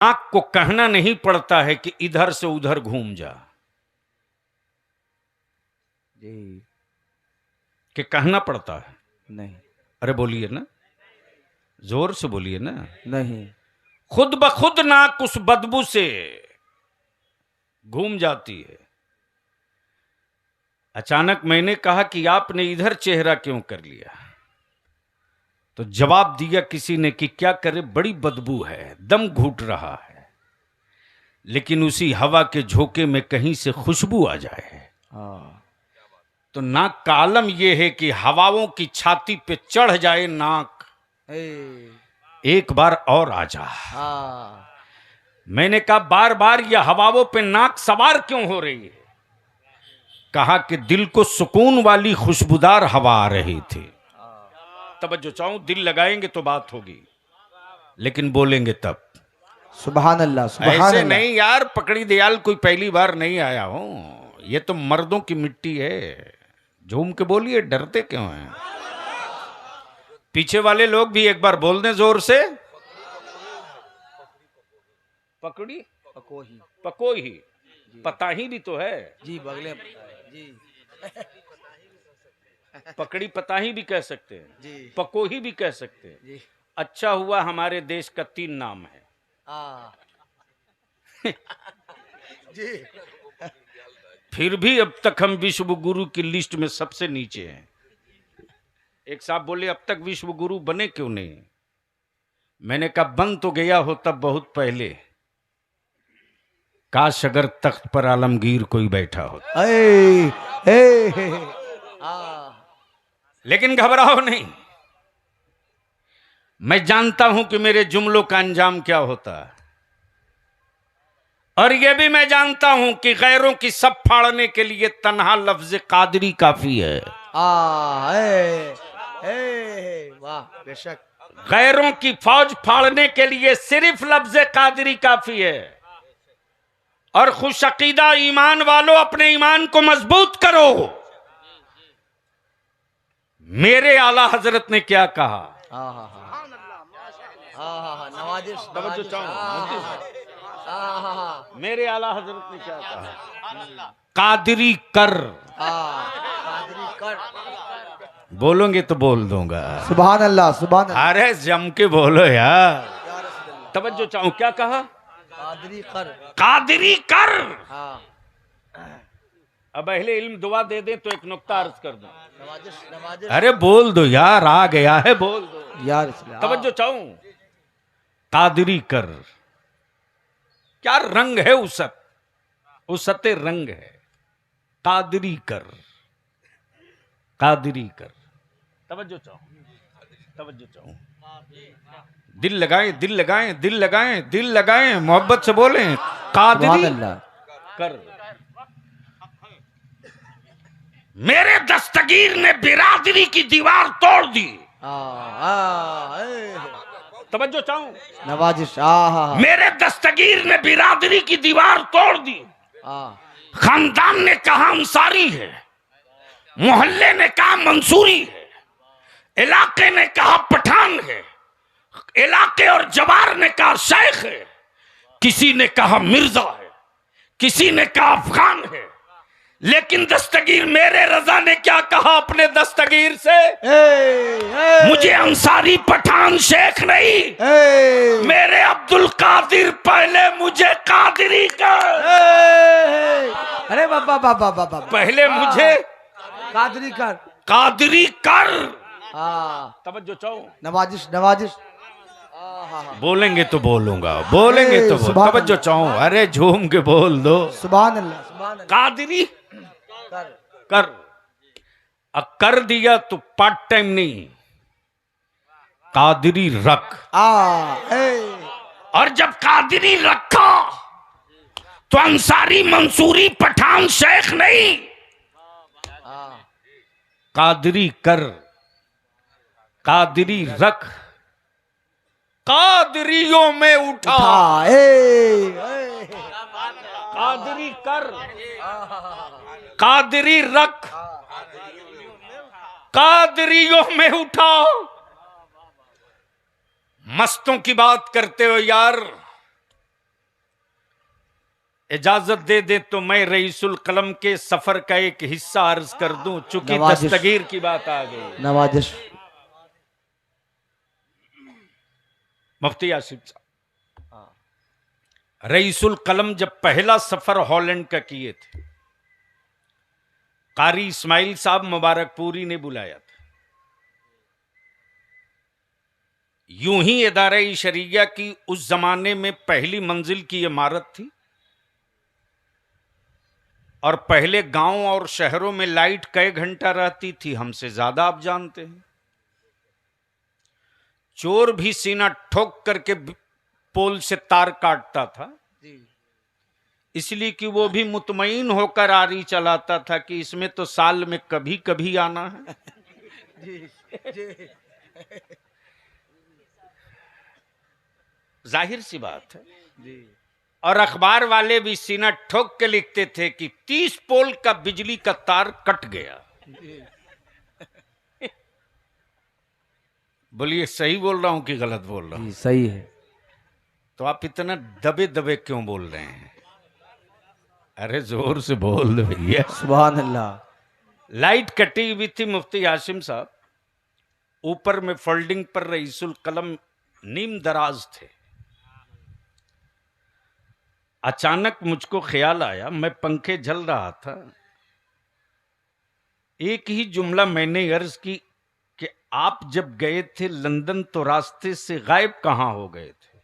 आंख को कहना नहीं पड़ता है कि इधर से उधर घूम जा, जी कि कहना पड़ता है? नहीं। अरे बोलिए ना, जोर से बोलिए ना। नहीं। खुद ब खुद नाक उस बदबू से घूम जाती है। अचानक मैंने कहा कि आपने इधर चेहरा क्यों कर लिया, तो जवाब दिया किसी ने कि क्या करे, बड़ी बदबू है, दम घुट रहा है, लेकिन उसी हवा के झोंके में कहीं से खुशबू आ जाए। तो नाक का आलम यह है कि हवाओं की छाती पे चढ़ जाए नाक, एक बार और आ जा। मैंने कहा बार बार यह हवाओं पे नाक सवार क्यों हो रही है? कहा कि दिल को सुकून वाली खुशबूदार हवा आ रही थी। तवज्जो चाहूं, दिल लगाएंगे तो बात होगी, लेकिन बोलेंगे तब। सुभान अल्लाह, सुभान ऐसे अल्लाह। नहीं यार, पकड़ी दयाल कोई पहली बार नहीं आया हो, ये तो मर्दों की मिट्टी है। झूम के बोलिए, डरते क्यों हैं? पीछे वाले लोग भी एक बार बोल दें जोर से, पकड़ी पकोही। पकोही, पताही भी तो है जी बगले जी। पकड़ी पताही भी कह सकते हैं जी, पकोही भी कह सकते हैं। जी। अच्छा हुआ हमारे देश का 3 नाम है। जी। फिर भी अब तक हम विश्व गुरु की लिस्ट में सबसे नीचे हैं। एक साहब बोले अब तक विश्व गुरु बने क्यों नहीं? मैंने कहा बन तो गया हो तब बहुत पहले, काश अगर तख्त पर आलमगीर कोई बैठा हो। लेकिन घबराओ नहीं, मैं जानता हूं कि मेरे जुमलों का अंजाम क्या होता है, और यह भी मैं जानता हूं कि गैरों की सब फाड़ने के लिए तन्हा लफ्ज कादरी काफी है। वाह, बेशक। गैरों की फौज फाड़ने के लिए सिर्फ लफ्ज कादरी काफी है। और खुश अकीदा ईमान वालों, अपने ईमान को मजबूत करो। मेरे आला हजरत ने क्या कहा? नवाजिश, तवज्जो चाहो, मेरे आला हजरत ने क्या कहा? कादरी कर। बोलोगे तो बोल दूंगा। सुभान अल्लाह, सुभान अल्लाह। अरे जम के बोलो यार। तवज्जो चाहो, क्या कहा? कादरी कर। कादरी कर। अब अहले इल्म दुआ दे दे तो एक नुक्ता अर्ज कर दो। नवाजिश, नवाजिश। अरे बोल दो यार, आ गया है, बोल दो यार। तवज्जो चाहूं, कादरी कर। क्या रंग है उसत, उसते रंग है। कादरी कर, कादरी कर। तवज्जो चाहूं, तवज्जो चाहूं। दिल लगाएं, दिल लगाएं, दिल लगाएं, दिल लगाएं, मोहब्बत से बोलें कादरी कर। मेरे दस्तगीर ने बिरादरी की दीवार तोड़ दी। तवज्जो चाहूं, नवाजिश। मेरे दस्तगीर ने बिरादरी की दीवार तोड़ दी। खानदान ने कहा अंसारी है, मोहल्ले ने कहा मंसूरी है, इलाके ने कहा पठान है, इलाके और जवार ने कहा शेख है, किसी ने कहा मिर्जा है, किसी ने कहा अफगान है, लेकिन दस्तगीर मेरे रजा ने क्या कहा अपने दस्तगीर से? मुझे अंसारी पठान शेख नहीं, मेरे अब्दुल कादिर पहले मुझे कादरी कर। अरे बाबा बाबा बाबा, पहले मुझे कादरी कर, कादरी कर। तवज्जो चाहो, नवाजिश, नवाजिश। बोलेंगे तो बोलूंगा, बोलेंगे तो बोल। तवज्जो चाहो, अरे झूम के बोल दो। सुभान अल्लाह, सुभान अल्लाह। कादरी कर। कर दिया तो पार्ट टाइम नहीं, कादरी रख। और जब कादरी रखा तो अंसारी मंसूरी पठान शेख नहीं, कादरी कर, कादरी रख। कादरियों में उठा, कादरी कर, कादरी रख, कादरियों में उठाओ। मस्तों की बात करते हो यार, इजाजत दे दे तो मैं रईसुल कलम के सफर का एक हिस्सा अर्ज कर दूं, चूंकि नवाजिश। दस्तगीर की बात आ गई। नवाजिश। मुफ्ती आसिफ साहब, रईसुल कलम जब पहला सफर हॉलैंड का किए थे, कारी इस्माइल साहब मुबारकपुरी ने बुलाया था। यूं ही इदारे शरिया की उस जमाने में पहली मंजिल की इमारत थी, और पहले गांव और शहरों में लाइट कई घंटा रहती थी, हमसे ज्यादा आप जानते हैं। चोर भी सीना ठोक करके पोल से तार काटता था, इसलिए कि वो भी मुतमईन होकर आरी चलाता था कि इसमें तो साल में कभी कभी आना है। जाहिर सी बात है। और अखबार वाले भी सीना ठोक के लिखते थे कि 30 पोल का बिजली का तार कट गया। बोलिए सही बोल रहा हूं कि गलत बोल रहा हूं? सही है। तो आप इतना दबे दबे क्यों बोल रहे हैं? अरे जोर से बोल दो भैया। सुभान अल्लाह। लाइट कटी हुई थी मुफ्ती हाशिम साहब, ऊपर में फोल्डिंग पर रईसुल कलम नीम दराज थे। अचानक मुझको ख्याल आया, मैं पंखे झल रहा था, एक ही जुमला मैंने अर्ज की कि आप जब गए थे लंदन तो रास्ते से गायब कहां हो गए थे?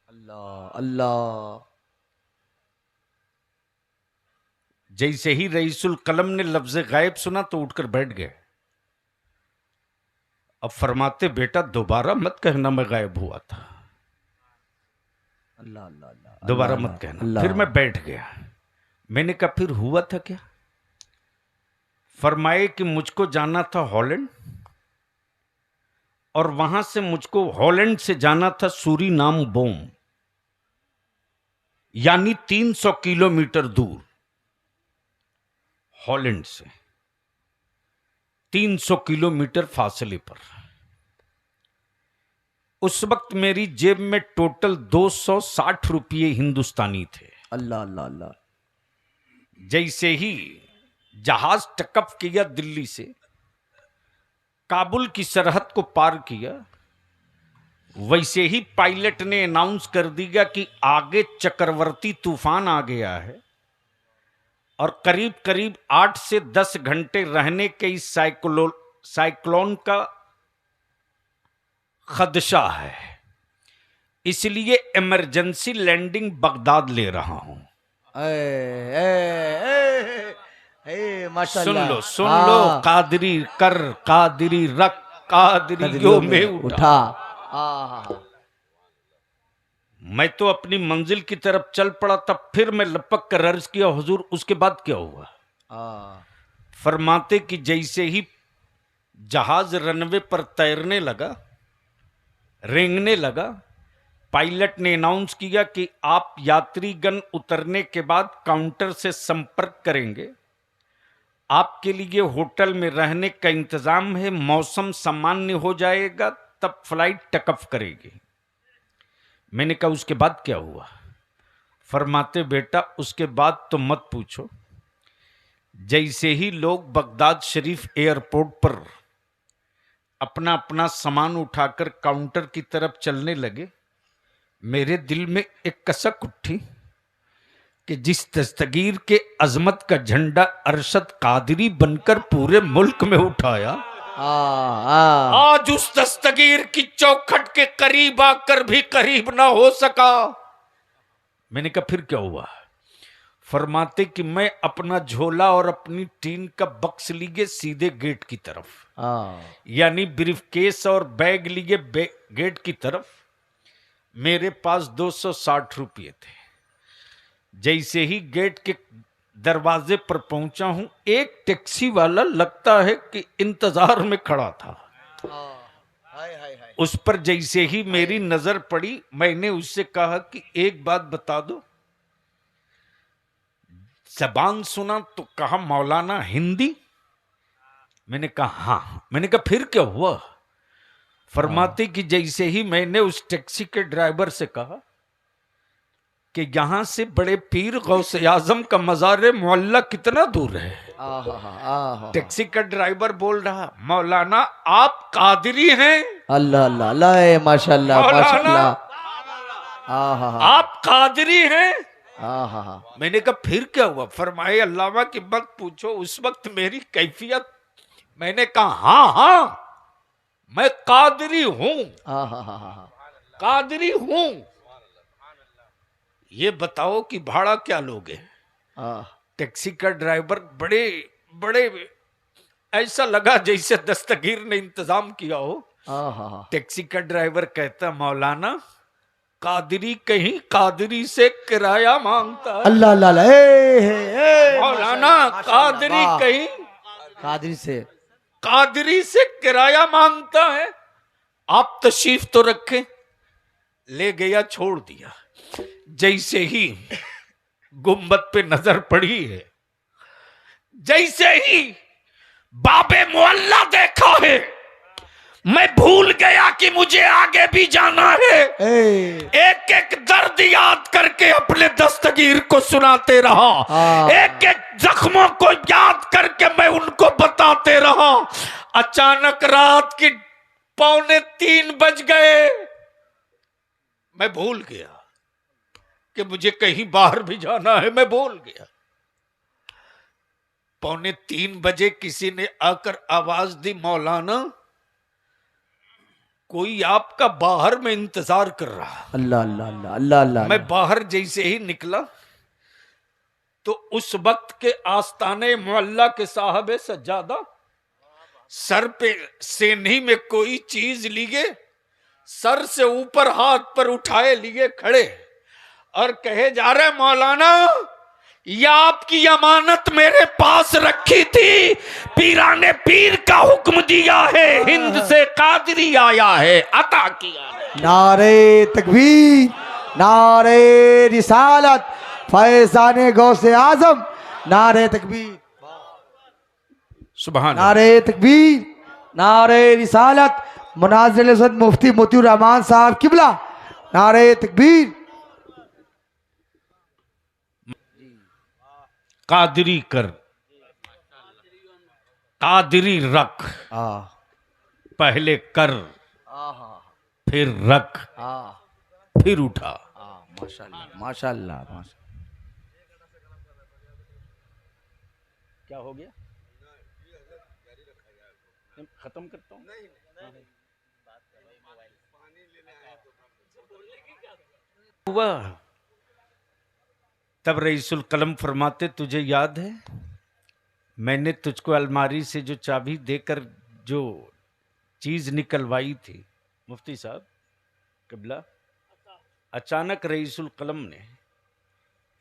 अल्लाह अल्लाह। जैसे ही रईसुल कलम ने लफ्ज गायब सुना तो उठकर बैठ गए। अब फरमाते, बेटा दोबारा मत कहना मैं गायब हुआ था, अल्लाह अल्लाह अल्लाह। दोबारा मत कहना। फिर मैं बैठ गया। मैंने कहा फिर हुआ था क्या? फरमाए कि मुझको जाना था हॉलैंड, और वहां से मुझको हॉलैंड से जाना था सूरीनाम बोम, यानी 300 किलोमीटर दूर। हॉलैंड से 300 किलोमीटर फासले पर। उस वक्त मेरी जेब में टोटल 260 रुपये हिंदुस्तानी थे। अल्लाह अल्लाह अल्लाह। जैसे ही जहाज टकअप किया, दिल्ली से काबुल की सरहद को पार किया, वैसे ही पायलट ने अनाउंस कर दिया कि आगे चक्रवर्ती तूफान आ गया है, और करीब करीब 8 से 10 घंटे रहने के इस साइक्लोन का खदशा है, इसलिए इमरजेंसी लैंडिंग बगदाद ले रहा हूं। सुन लो सुन लो, कादरी कर कादरी रख कादरी यो में उठा। मैं तो अपनी मंजिल की तरफ चल पड़ा, तब फिर मैं लपक कर अर्ज किया, हुजूर उसके बाद क्या हुआ? फरमाते कि जैसे ही जहाज रनवे पर तैरने लगा, रेंगने लगा, पायलट ने अनाउंस किया कि आप यात्रीगण उतरने के बाद काउंटर से संपर्क करेंगे, आपके लिए होटल में रहने का इंतजाम है, मौसम सामान्य हो जाएगा तब फ्लाइट टेकऑफ करेगी। मैंने कहा उसके बाद क्या हुआ? फरमाते, बेटा उसके बाद तो मत पूछो। जैसे ही लोग बगदाद शरीफ एयरपोर्ट पर अपना अपना सामान उठाकर काउंटर की तरफ चलने लगे, मेरे दिल में एक कसक उठी कि जिस दस्तगीर के अजमत का झंडा अरशद कादरी बनकर पूरे मुल्क में उठाया, आज उस दस्तगीर की चौखट के करीब आकर भी करीब ना हो सका। मैंने कहा फिर क्या हुआ? फरमाते कि मैं अपना झोला और अपनी टीन का बक्स लिए सीधे गेट की तरफ, यानी ब्रीफकेस और बैग लिए गेट की तरफ। मेरे पास 260 रुपये थे। जैसे ही गेट के दरवाजे पर पहुंचा हूं, एक टैक्सी वाला लगता है कि इंतजार में खड़ा था। उस पर जैसे ही मेरी नजर पड़ी, मैंने उससे कहा कि एक बात बता दो। जबान सुना तो कहा मौलाना हिंदी। मैंने कहा हाँ। मैंने कहा फिर क्या हुआ? फरमाते कि जैसे ही मैंने उस टैक्सी के ड्राइवर से कहा कि यहां से बड़े पीर गौसे आजम का मज़ार मोहल्ला कितना दूर है। टैक्सी का ड्राइवर बोल रहा, मौलाना आप कादरी हैं? अल्लाह अल्लाह अल्लाह, माशाल्लाह माशाल्लाह। आप कादरी हैं? हाँ। मैंने कहा फिर क्या हुआ? फरमाए अल्लामा की मत पूछो, उस वक्त मेरी कैफियत। मैंने कहा हाँ मैं कादरी हूं, कादरी हूं। ये बताओ कि भाड़ा क्या लोगे? टैक्सी का ड्राइवर बड़े बड़े ऐसा लगा जैसे दस्तगीर ने इंतजाम किया हो। टैक्सी का ड्राइवर कहता, मौलाना कादरी कहीं कादरी से किराया मांगता है। अल्लाह अल्लाह, मौलाना कादरी कहीं कादरी से किराया मांगता है। आप तशरीफ तो रखें। ले गया, छोड़ दिया। जैसे ही गुम्बद पे नजर पड़ी है, जैसे ही बाबे मोहल्ला देखा है, मैं भूल गया कि मुझे आगे भी जाना है। एक एक दर्द याद करके अपने दस्तगीर को सुनाते रहा। एक एक जख्मों को याद करके मैं उनको बताते रहा। अचानक रात की 2:45 बज गए। मैं भूल गया कि मुझे कहीं बाहर भी जाना है। मैं भूल गया। 2:45 बजे किसी ने आकर आवाज दी, मौलाना कोई आपका बाहर में इंतजार कर रहा। अल्लाह अल्लाह अल्लाह अल्लाह अल्लाह। मैं बाहर जैसे ही निकला तो उस वक्त के आस्ताने मोहल्ला के साहब सज्जादा सर पे सेनी में कोई चीज लिए, सर से ऊपर हाथ पर उठाए लिए खड़े और कहे जा रहे, मौलाना यह आपकी अमानत मेरे पास रखी थी। पीराने पीर का हुक्म दिया है, हिंद से कादरी आया है, अता किया है। नारे तकबीर, नारे रिसालत, फैज़ाने गौसे आजम, नारे तकबीर, सुभान नारे तकबीर, नारे रिसालत, मुनाज़िर हज़रत मुफ्ती मोतीउर रहमान साहब किबला, नारे तकबीर। कादरी कर, कादरी रख, पहले कर, फिर रख, फिर उठा। माशाल्लाह माशाल्लाह माशाल्लाह। क्या हो गया? खत्म करता हूं। हुआ तब रईसुल कलम फरमाते, तुझे याद है मैंने तुझको अलमारी से जो चाबी देकर जो चीज निकलवाई थी? मुफ्ती साहब किबला, अचानक रईसुल कलम ने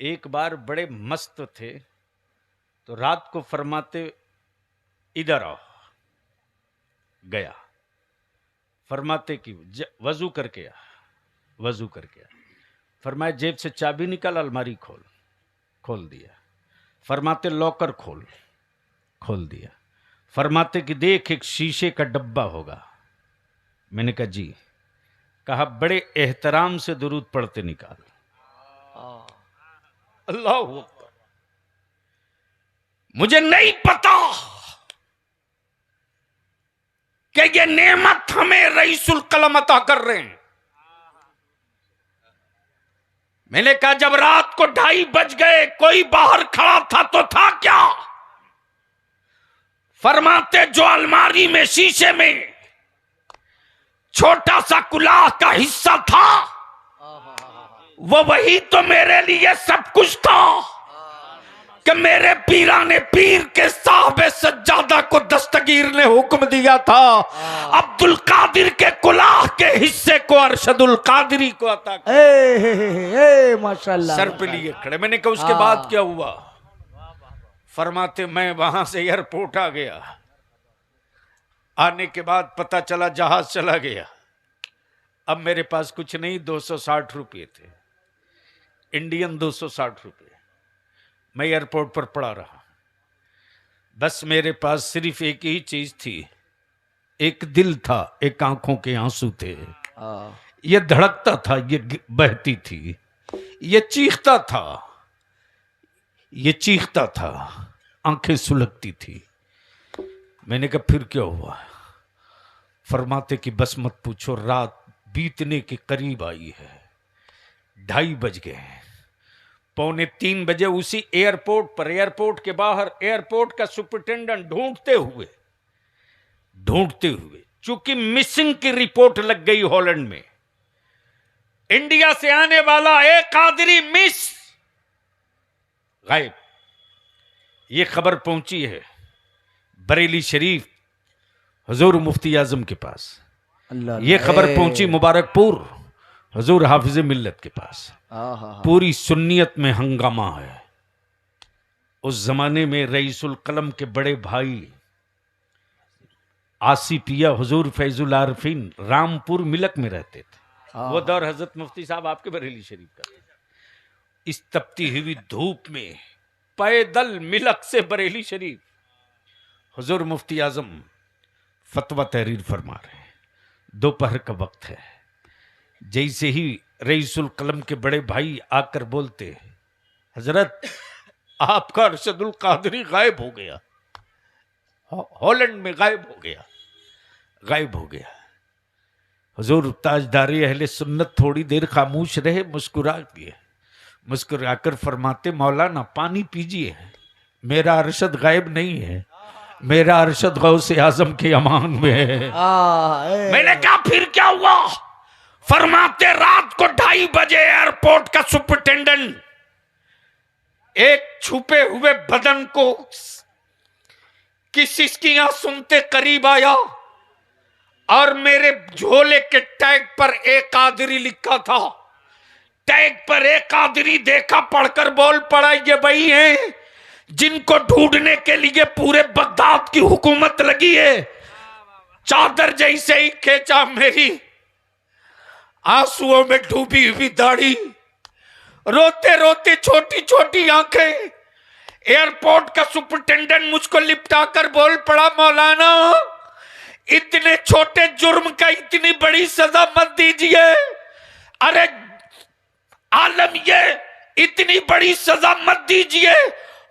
एक बार बड़े मस्त थे तो रात को फरमाते, इधर आओ। गया, फरमाते कि वजू करके आ, वजू करके आ। फरमाया जेब से चाबी निकाल, अलमारी खोल, खोल दिया। फरमाते लॉकर खोल, खोल दिया। फरमाते कि देख एक शीशे का डब्बा होगा। मैंने कहा जी। कहा बड़े एहतराम से दुरूद पढ़ते निकाल। अल्लाह अकबर। मुझे नहीं पता कि ये नेमत हमें रईसुल कलम अता कर रहे हैं। मैंने कहा जब रात को 2:30 बज गए, कोई बाहर खड़ा था तो था क्या? फरमाते जो अलमारी में शीशे में छोटा सा कुलाह का हिस्सा था, वो वही तो मेरे लिए सब कुछ था कि मेरे पीराने पीर के साहबे सज्जादा को दस्तगीर ने हुक्म दिया था अब्दुल कादिर के कुलाह के हिस्से को अरशदुल कादिरी को अता कर। माशाल्लाह। सर पे लिए खड़े। मैंने कहा उसके बाद क्या हुआ? फरमाते मैं वहां से एयरपोर्ट आ गया। आने के बाद पता चला जहाज चला गया। अब मेरे पास कुछ नहीं, 260 रुपये थे, इंडियन 260 रुपये। मैं एयरपोर्ट पर पड़ा रहा। बस मेरे पास सिर्फ एक ही चीज थी, एक दिल था, एक आंखों के आंसू थे। ये धड़कता था, ये बहती थी। ये चीखता था, ये चीखता था, आंखें सुलगती थी। मैंने कहा फिर क्या हुआ? फरमाते कि बस मत पूछो, रात बीतने के करीब आई है, 2:30 बज गए। 2:45 बजे उसी एयरपोर्ट पर, एयरपोर्ट के बाहर एयरपोर्ट का सुपरिटेंडेंट ढूंढते हुए, चूंकि मिसिंग की रिपोर्ट लग गई हॉलैंड में, इंडिया से आने वाला एक कादरी मिस गायब। यह खबर पहुंची है बरेली शरीफ हुजूर मुफ्ती आजम के पास। यह खबर पहुंची मुबारकपुर हुजूर हाफिज मिल्लत के पास। पूरी सुन्नियत में हंगामा है। उस जमाने में रईसुल कलम के बड़े भाई आसिफिया हुजूर फैजुल आरफीन रामपुर मिलक में रहते थे। वो दौर हजरत मुफ्ती साहब आपके बरेली शरीफ का थे। इस तपती हुई धूप में पैदल मिलक से बरेली शरीफ हुजूर मुफ्ती आजम फतवा तहरीर फरमा रहे हैं। दोपहर का वक्त है। जैसे ही रईसुल कलम के बड़े भाई आकर बोलते, हजरत आपका अरशदुल कादरी गायब हो गया, हॉलैंड में गायब हो गया। हुजूर ताजदारी अहले सुन्नत थोड़ी देर खामोश रहे, मुस्कुरा दिए। मुस्कुराकर फरमाते, मौलाना पानी पीजिए, मेरा अरशद गायब नहीं है, मेरा अरशद गौसे आजम के अमान में है। मैंने कहा फिर क्या हुआ? फरमाते रात को 2:30 बजे एयरपोर्ट का सुपरिटेंडेंट एक छुपे हुए बदन को की सिसकियां सुनते करीब आया और मेरे झोले के टैग पर एक कादरी लिखा था। टैग पर एक कादरी देखा, पढ़कर बोल पड़ा, ये वही हैं जिनको ढूंढने के लिए पूरे बगदाद की हुकूमत लगी है। चादर जैसे ही खींचा, मेरी आंसुओं में डूबी हुई दाढ़ी, रोते रोते छोटी छोटी आंखें। एयरपोर्ट का सुपरिटेंडेंट मुझको लिपटाकर बोल पड़ा, मौलाना इतने छोटे जुर्म का इतनी बड़ी सजा मत दीजिए। अरे आलम, ये इतनी बड़ी सजा मत दीजिए।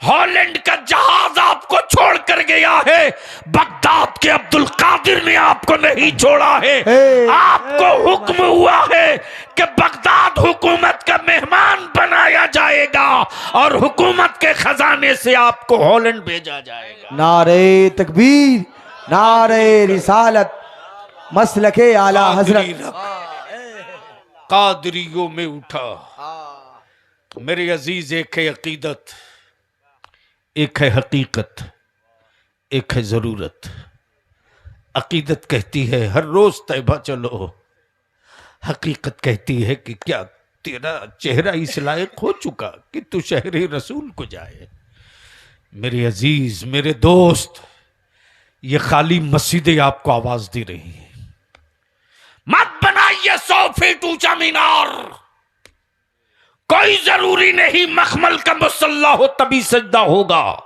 हॉलैंड का जहाज आपको छोड़कर गया है, बगदाद के अब्दुल कादिर ने आपको नहीं छोड़ा है। आपको हुक्म हुआ है कि बगदाद हुकूमत का मेहमान बनाया जाएगा और हुकूमत के खजाने से आपको हॉलैंड भेजा जाएगा। नारे तकबीर, नारे रिसालत, मसलके आला हजरत। कादरियों में उठा मेरे अजीज। एक है अकीदत, एक है हकीकत, एक है जरूरत। अकीदत कहती है हर रोज तैबा चलो, हकीकत कहती है कि क्या तेरा चेहरा इस लायक हो चुका कि तू शहरे रसूल को जाए। मेरे अजीज, मेरे दोस्त, ये खाली मस्जिदें आपको आवाज दे रही हैं। मत बनाइए 100 फीट ऊंचा मीनार। कोई जरूरी नहीं मखमल का मुसल्ला हो तभी सजदा होगा।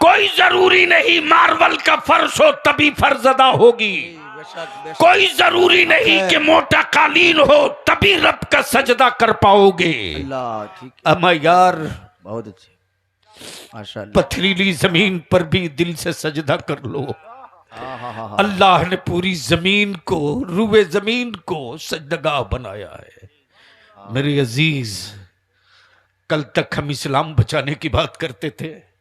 कोई जरूरी नहीं मार्बल का फर्श हो तभी फर्जदा होगी। कोई जरूरी नहीं कि मोटा कालीन हो तभी रब का सजदा कर पाओगे। अमा यार, बहुत अच्छे, माशाअल्लाह। पथरीली जमीन पर भी दिल से सजदा कर लो। अल्लाह ने पूरी जमीन को, रूए जमीन को सजदगाह बनाया है। मेरे अजीज, कल तक हम इस्लाम बचाने की बात करते थे,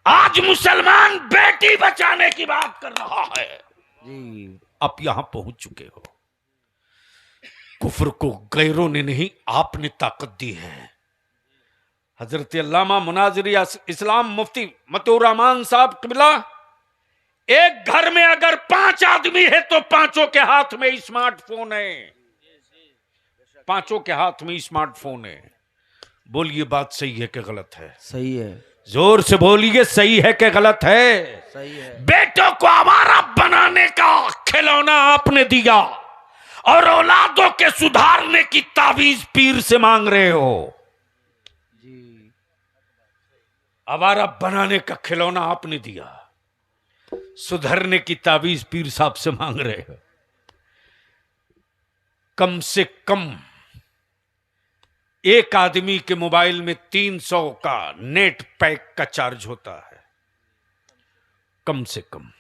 आज मुसलमान बेटी बचाने की बात कर रहा है जी। आप यहां पहुंच चुके हो। कुफ्र को गैरों ने नहीं, आपने ताकत दी है। हजरत अल्लामा मुनाजिर इस्लाम मुफ्ती मतिउर रहमान साहब क़िबला, एक घर में अगर 5 आदमी है तो 5 के हाथ में स्मार्टफोन है। 5 के हाथ में स्मार्टफोन है। बोलिए बात सही है कि गलत है? सही है। जोर से बोलिए, सही है कि गलत है? सही है। बेटों को आवारा बनाने का खिलौना आपने दिया और औलादों के सुधारने की तावीज पीर से मांग रहे हो जी। आवारा बनाने का खिलौना आपने दिया, सुधरने की तावीज पीर साहब से मांग रहे हो। कम से कम एक आदमी के मोबाइल में 300 का नेट पैक का चार्ज होता है कम से कम।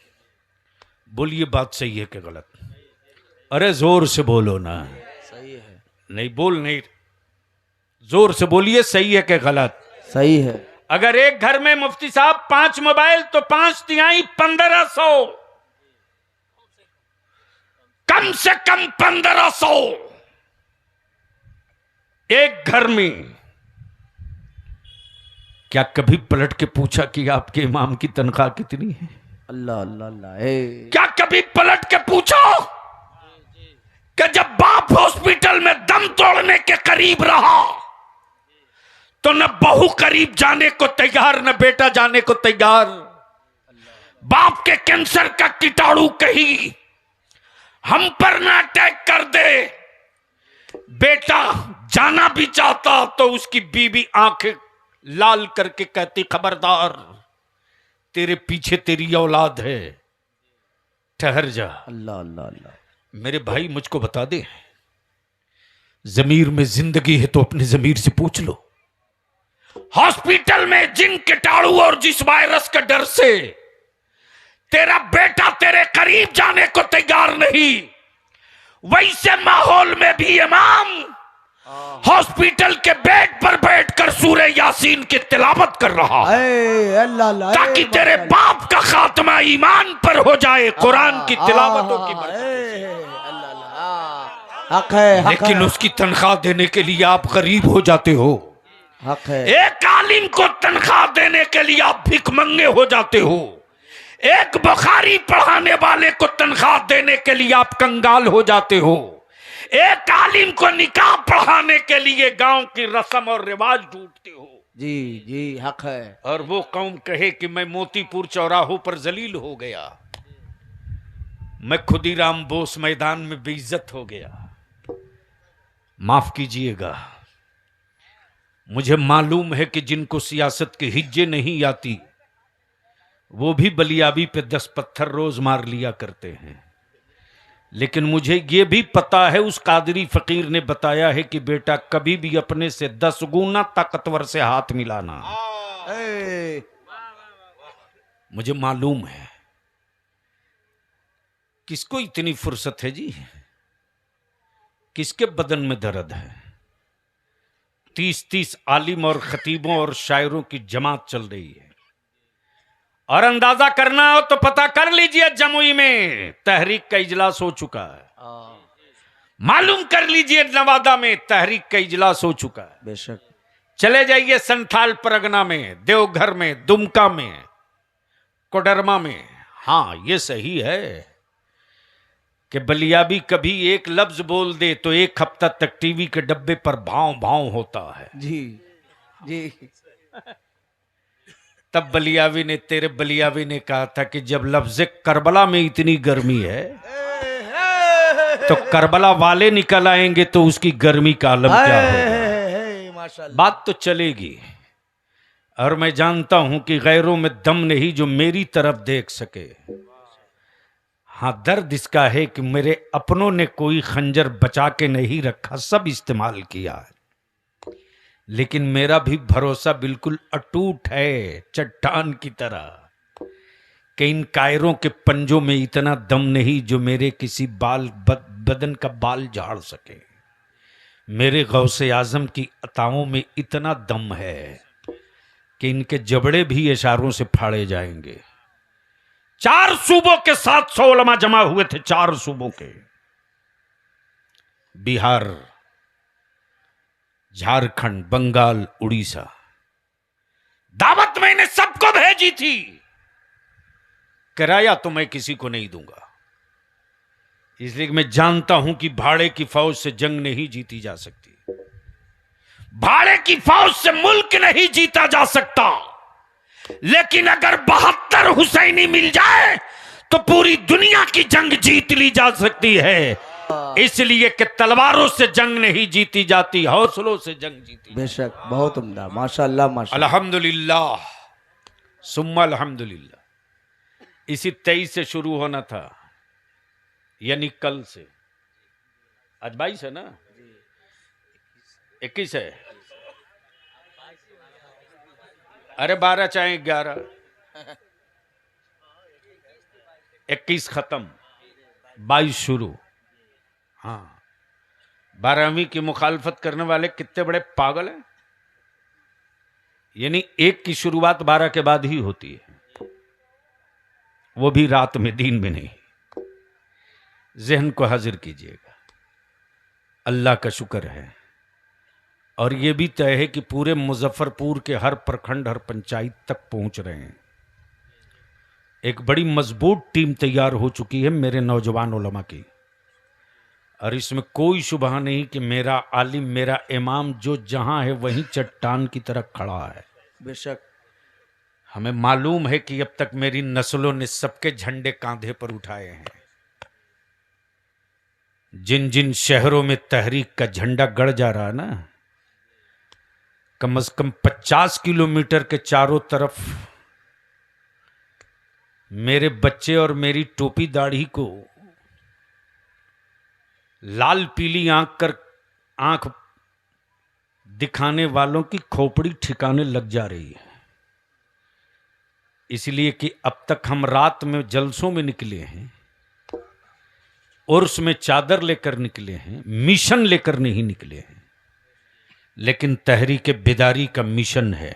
बोलिए बात सही है कि गलत? अरे जोर से बोलो ना। सही है। नहीं बोल नहीं, जोर से बोलिए, सही है कि गलत? सही है। अगर एक घर में मुफ्ती साहब 5 मोबाइल तो 5 तिहाई 1500, कम से कम 1500 एक घर में। क्या कभी पलट के पूछा कि आपके इमाम की तनख्वाह कितनी है? अल्लाह अल्लाह अल्लाह। क्या कभी पलट के पूछो कि जब बाप हॉस्पिटल में दम तोड़ने के करीब रहा तो न बहू करीब जाने को तैयार, न बेटा जाने को तैयार। बाप के कैंसर का कीटाणु कहीं हम पर न अटैक कर दे। बेटा जाना भी चाहता तो उसकी बीवी आंखें लाल करके कहती, खबरदार तेरे पीछे तेरी औलाद है, ठहर जा। अल्लाह अल्लाह अल्लाह। मेरे भाई मुझको बता दे, जमीर में जिंदगी है तो अपने जमीर से पूछ लो। हॉस्पिटल में जिन कीटाणु और जिस वायरस के डर से तेरा बेटा तेरे करीब जाने को तैयार नहीं, वैसे माहौल में भी इमाम हॉस्पिटल के बेड पर बैठकर सूरह यासीन की तिलावत कर रहा है अल्लाह अल्लाह, ताकि तेरे बाप का खात्मा ईमान पर हो जाए। कुरान की तिलावतों की हक है, हक लेकिन है, उसकी तनख्वाह देने के लिए आप गरीब हो जाते हो। हक है। एक आलिम को तनख्वाह देने के लिए आप भिखमंगे हो जाते हो। एक बुखारी पढ़ाने वाले को तनख्वाह देने के लिए आप कंगाल हो जाते हो। एक आलिम को निकाह पढ़ाने के लिए गांव की रस्म और रिवाज ढूंढते हो। जी जी हक है। और वो कौम कहे कि मैं मोतीपुर चौराहों पर जलील हो गया, मैं खुदीराम बोस मैदान में बेइज्जत हो गया। माफ कीजिएगा, मुझे मालूम है कि जिनको सियासत के हिज्जे नहीं आती वो भी बलियाबी पे 10 पत्थर रोज मार लिया करते हैं। लेकिन मुझे ये भी पता है, उस कादरी फकीर ने बताया है कि बेटा कभी भी अपने से 10 गुना ताकतवर से हाथ मिलाना। मुझे मालूम है। किसको इतनी फुर्सत है जी? किसके बदन में दर्द है? 30-30 आलिम और खतीबों और शायरों की जमात चल रही है। और अंदाजा करना हो तो पता कर लीजिए, जमुई में तहरीक का इजलास हो चुका है। मालूम कर लीजिए, नवादा में तहरीक का इजलास हो चुका है। बेशक। चले जाइए संथाल परगना में, देवघर में, दुमका में, कोडरमा में। हाँ ये सही है कि बलियाबी कभी एक लफ्ज बोल दे तो एक हफ्ता तक टीवी के डब्बे पर भाव भाव होता है। जी जी। तब बलियावी ने, तेरे बलियावी ने कहा था कि जब लफ्ज करबला में इतनी गर्मी है तो करबला वाले निकल आएंगे तो उसकी गर्मी का आलम क्या होगा। माशाल्लाह। बात तो चलेगी। और मैं जानता हूं कि गैरों में दम नहीं जो मेरी तरफ देख सके। हाँ दर्द इसका है कि मेरे अपनों ने कोई खंजर बचा के नहीं रखा, सब इस्तेमाल किया है। लेकिन मेरा भी भरोसा बिल्कुल अटूट है, चट्टान की तरह, कि इन कायरों के पंजों में इतना दम नहीं जो मेरे किसी बदन का बाल झाड़ सके। मेरे गौसे आजम की अताओं में इतना दम है कि इनके जबड़े भी इशारों से फाड़े जाएंगे। 4 सूबों के 700 उलमा जमा हुए थे, 4 सूबों के, बिहार, झारखंड, बंगाल, उड़ीसा। दावत मैंने सबको भेजी थी, किराया तो मैं किसी को नहीं दूंगा, इसलिए कि मैं जानता हूं कि भाड़े की फौज से जंग नहीं जीती जा सकती, भाड़े की फौज से मुल्क नहीं जीता जा सकता। लेकिन अगर 72 हुसैनी मिल जाए तो पूरी दुनिया की जंग जीत ली जा सकती है। इसलिए कि तलवारों से जंग नहीं जीती जाती, हौसलों से जंग जीती। बेशक, बहुत उम्दा, माशाल्लाह माशाल्लाह। अल्हम्दुलिल्लाह सुम्मा अल्हम्दुलिल्लाह। इसी 23 से शुरू होना था, यानी कल से। आज 22 है ना, 21 है। अरे 12 चाहे 11, 21 खत्म, 22 शुरू। हाँ, 12वीं की मुखालफत करने वाले कितने बड़े पागल हैं। यानी एक की शुरुआत 12 के बाद ही होती है, वो भी रात में, दिन में नहीं। जहन को हाजिर कीजिएगा। अल्लाह का शुक्र है, और यह भी तय है कि पूरे मुजफ्फरपुर के हर प्रखंड, हर पंचायत तक पहुंच रहे हैं। एक बड़ी मजबूत टीम तैयार हो चुकी है मेरे नौजवान उलमा की, और इसमें कोई शुबह नहीं कि मेरा आलिम, मेरा इमाम जो जहां है वहीं चट्टान की तरह खड़ा है। बेशक हमें मालूम है कि अब तक मेरी नस्लों ने सबके झंडे कांधे पर उठाए हैं। जिन जिन शहरों में तहरीक का झंडा गड़ जा रहा है ना, कम से कम 50 किलोमीटर के चारों तरफ मेरे बच्चे और मेरी टोपी दाढ़ी को लाल पीली आंख दिखाने वालों की खोपड़ी ठिकाने लग जा रही है। इसलिए कि अब तक हम रात में जलसों में निकले हैं, उर्स में चादर लेकर निकले हैं, मिशन लेकर नहीं निकले हैं। लेकिन तहरीक बेदारी का मिशन है,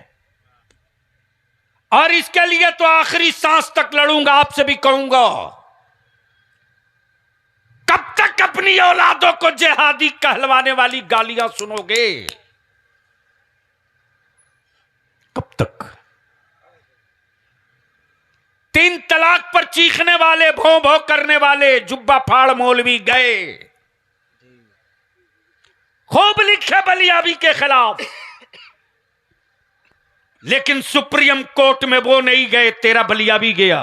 और इसके लिए तो आखिरी सांस तक लड़ूंगा। आपसे भी कहूंगा, कब तक अपनी औलादों को जिहादी कहलवाने वाली गालियां सुनोगे? कब तक? 3 तलाक पर चीखने वाले, भों भों करने वाले जुब्बा फाड़ मौलवी गए, खूब लिखे बलियाबी के खिलाफ, लेकिन सुप्रीम कोर्ट में वो नहीं गए, तेरा बलियाबी गया।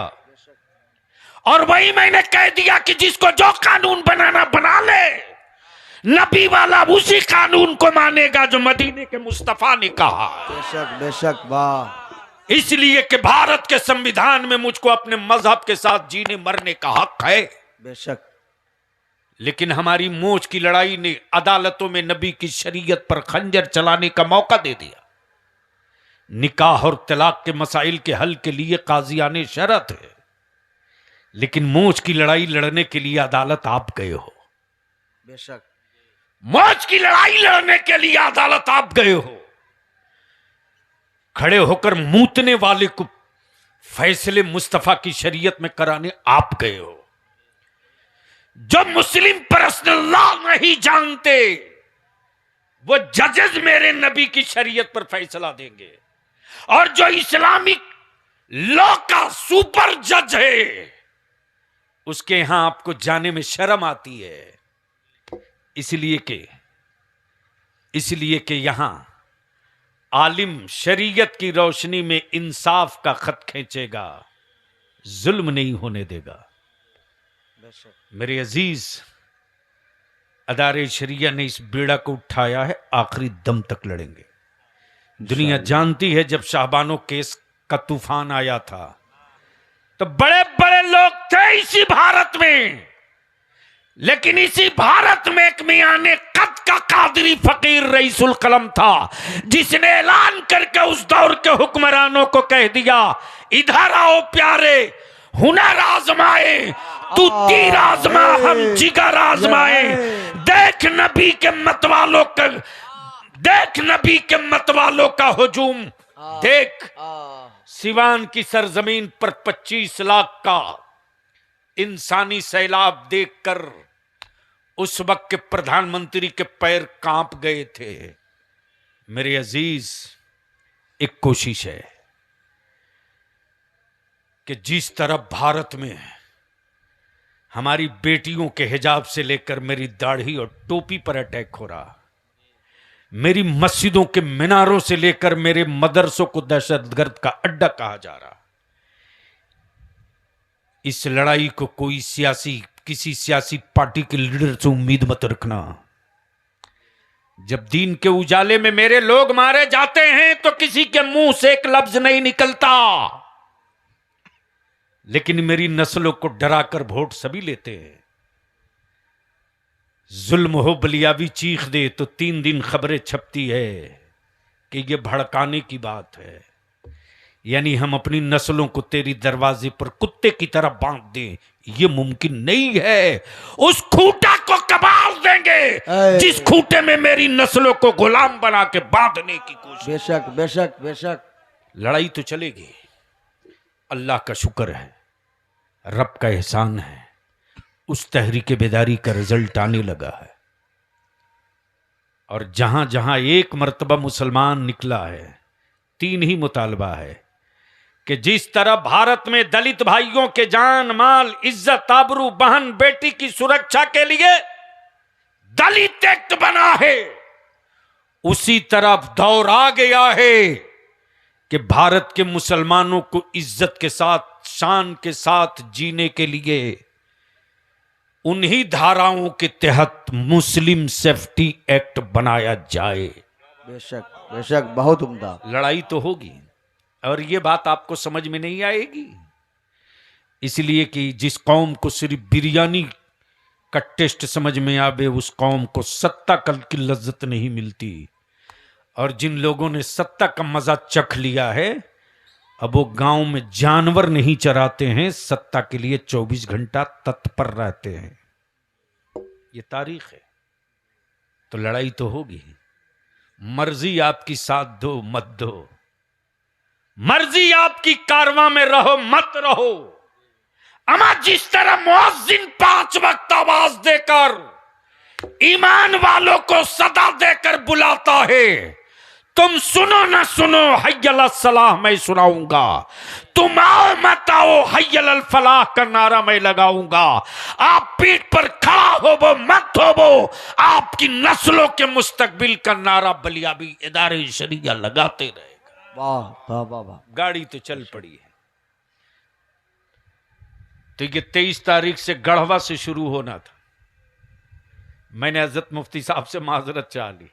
और वही मैंने कह दिया कि जिसको जो कानून बनाना बना ले, नबी वाला उसी कानून को मानेगा जो मदीने के मुस्तफा ने कहा। बेशक बेशक, वाह। इसलिए कि भारत के संविधान में मुझको अपने मजहब के साथ जीने मरने का हक है। बेशक। लेकिन हमारी मोच की लड़ाई ने अदालतों में नबी की शरीयत पर खंजर चलाने का मौका दे दिया। निकाह और तलाक के मसाइल के हल के लिए काजियाने शरत है, लेकिन मोच की लड़ाई लड़ने के लिए अदालत आप गए हो। बेशक। मोच की लड़ाई लड़ने के लिए अदालत आप गए हो। खड़े होकर मूतने वाले को फैसले मुस्तफा की शरीयत में कराने आप गए हो। जो मुस्लिम पर्सनल लॉ नहीं जानते, वो जजेस मेरे नबी की शरीयत पर फैसला देंगे। और जो इस्लामिक लॉ का सुपर जज है, उसके यहां आपको जाने में शर्म आती है। इसलिए कि यहां आलिम शरीयत की रोशनी में इंसाफ का खत खींचेगा, जुल्म नहीं होने देगा। मेरे अजीज, अदारे शरिया ने इस बेड़ा को उठाया है, आखिरी दम तक लड़ेंगे। दुनिया जानती है, जब शाहबानो केस का तूफान आया था तो बड़े बड़े लोग थे इसी भारत में, लेकिन इसी भारत में एक मियां कद का कादरी फकीर रईसुल कलम था, जिसने ऐलान करके उस दौर के हुक्मरानों को कह दिया, इधर आओ प्यारे, हुनर आजमाए, तू तीर आजमा, हम जिगर आजमाए। देख नबी के मतवालों का हुजूम, देख सिवान की सरजमीन पर 25 लाख का इंसानी सैलाब देखकर उस वक्त के प्रधानमंत्री के पैर कांप गए थे। मेरे अजीज, एक कोशिश है कि जिस तरह भारत में हमारी बेटियों के हिजाब से लेकर मेरी दाढ़ी और टोपी पर अटैक हो रहा, मेरी मस्जिदों के मीनारों से लेकर मेरे मदरसों को दहशतगर्द का अड्डा कहा जा रहा, इस लड़ाई को किसी सियासी पार्टी के लीडर से उम्मीद मत रखना। जब दीन के उजाले में मेरे लोग मारे जाते हैं तो किसी के मुंह से एक लफ्ज नहीं निकलता, लेकिन मेरी नस्लों को डराकर वोट सभी लेते हैं। जुल्म हो बलियावी चीख दे तो 3 दिन खबरें छपती है, कि ये भड़काने की बात है, यानी हम अपनी नस्लों को तेरी दरवाजे पर कुत्ते की तरह बांध दें, ये मुमकिन नहीं है। उस खूंटा को कबाल देंगे जिस खूंटे में मेरी नस्लों को गुलाम बना के बांधने की कोशिश। बेशक बेशक बेशक। लड़ाई तो चलेगी, अल्लाह का शुक्र है, रब का एहसान है, उस तहरीक बेदारी का रिजल्ट आने लगा है। और जहां जहां एक मर्तबा मुसलमान निकला है, 3 ही मुतालबा है कि जिस तरह भारत में दलित भाइयों के जान माल इज्जत आबरू बहन बेटी की सुरक्षा के लिए दलित एक्ट बना है, उसी तरफ दौर आ गया है कि भारत के मुसलमानों को इज्जत के साथ शान के साथ जीने के लिए उन्हीं धाराओं के तहत मुस्लिम सेफ्टी एक्ट बनाया जाए। बेशक बेशक, बहुत उम्दा। लड़ाई तो होगी और ये बात आपको समझ में नहीं आएगी, इसलिए कि जिस कौम को सिर्फ बिरयानी का टेस्ट समझ में आवे उस कौम को सत्ता कल की लज्जत नहीं मिलती। और जिन लोगों ने सत्ता का मजा चख लिया है, अब वो गांव में जानवर नहीं चराते हैं, सत्ता के लिए 24 घंटा तत्पर रहते हैं। ये तारीख है। तो लड़ाई तो होगी, मर्जी आपकी साथ दो मत दो, मर्जी आपकी कारवां में रहो मत रहो, अमा जिस तरह मुअज्जिन 5 वक्त आवाज देकर ईमान वालों को सदा देकर बुलाता है, तुम सुनो ना सुनो हय्यल सलाह मैं सुनाऊंगा, तुम आओ मत आओ हय्यल फलाह का नारा मैं लगाऊंगा। आप पीठ पर खड़ा हो वो मत हो वो, आपकी नस्लों के मुस्तकबिल का नारा बलियाबी इदारे शरिया लगाते रहेगा। वाह वाह वाह वाह। गाड़ी तो चल पड़ी है। तो ये 23 तारीख से गढ़वा से शुरू होना था। मैंने हजरत मुफ्ती साहब से माजरत चाह ली,